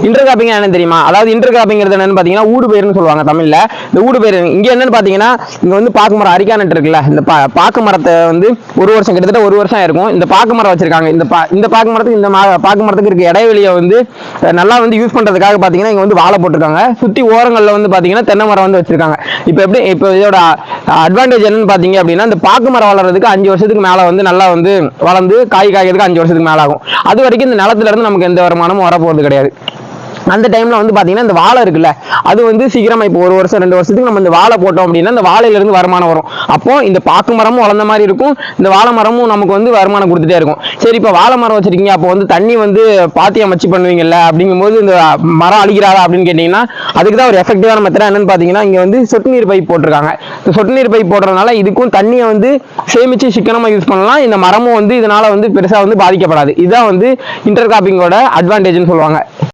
Inter cropping என்னன்னு தெரியுமா? அதாவது இன்டர் கிராப்பிங்கிறது என்னன்னு பாத்தீங்கன்னா ஊடு பயிர்னு சொல்லுவாங்க தமிழ்ல. இந்த ஊடு பயிர் இங்க என்னன்னு பாத்தீங்கன்னா, இங்க வந்து பாக்கு மரம் அரிக்கானட்டு இருக்குல்ல, இந்த பாக்கு மரத்தை வந்து ஒரு வருஷம் கிட்டத்தட்ட ஒரு வருஷம் இருக்கும் இந்த பாக்கு மரம் வச்சிருக்காங்க. இந்த பாக்கு மரத்துக்கு இந்த பாக்கு மரத்துக்கு இருக்க இடைவெளியை வந்து நல்லா வந்து யூஸ் பண்றதுக்காக பாத்தீங்கன்னா இங்க வந்து வாழை போட்டிருக்காங்க. சுத்தி ஓரங்கள்ல வந்து பாத்தீங்கன்னா தென்னை மரம் வந்து வச்சிருக்காங்க. இப்போ இதோட அட்வான்டேஜ் என்னன்னு பாத்தீங்க அப்படின்னா, இந்த பாக்கு மரம் வளர்றதுக்கு 5 வருஷத்துக்கு மேல வந்து நல்லா வந்து வளர்ந்து காய்க்கிறதுக்கு 5 வருஷத்துக்கு மேல ஆகும். அது வரைக்கும் இந்த நிலத்துல இருந்து நமக்கு எந்த வருமானமும் வரப்போறது கிடையாது. அந்த டைம்ல வந்து பாத்தீங்கன்னா இந்த வாழை இருக்குல்ல, அது வந்து சீக்கிரமா இப்போ ஒரு வருஷம் 2 வருஷத்துக்கு நம்ம இந்த வாழை போட்டோம் அப்படின்னா இந்த வாழையில இருந்து வருமானம் வரும். அப்போ இந்த பாக்கு மரமும் வளர்ந்த மாதிரி இருக்கும், இந்த வாழை மரமும் நமக்கு வந்து வருமானம் கொடுத்துட்டே இருக்கும். சரி, இப்போ வாழை மரம் வச்சிருக்கீங்க, அப்போ வந்து தண்ணி வந்து பாத்தி அமைச்சு பண்ணுவீங்கல்ல, அப்படிங்கும்போது இந்த மரம் அழிக்கிறாரா அப்படின்னு கேட்டீங்கன்னா அதுக்கு தான் ஒரு எஃபெக்டிவான மெத்தட் என்னன்னு பாத்தீங்கன்னா, இங்க வந்து சொட்டு நீர் பைப் போட்டிருக்காங்க. இந்த சொட்டு நீர் பைப் போடுறதுனால இதுக்கும் தண்ணியை வந்து சேமிச்சு சிக்கனமா யூஸ் பண்ணலாம். இந்த மரமும் வந்து இதனால வந்து பெருசா வந்து பாதிக்கப்படாது. இதுதான் வந்து இன்டர் கிராப்பிங்கோட அட்வான்டேஜ்னு சொல்லுவாங்க.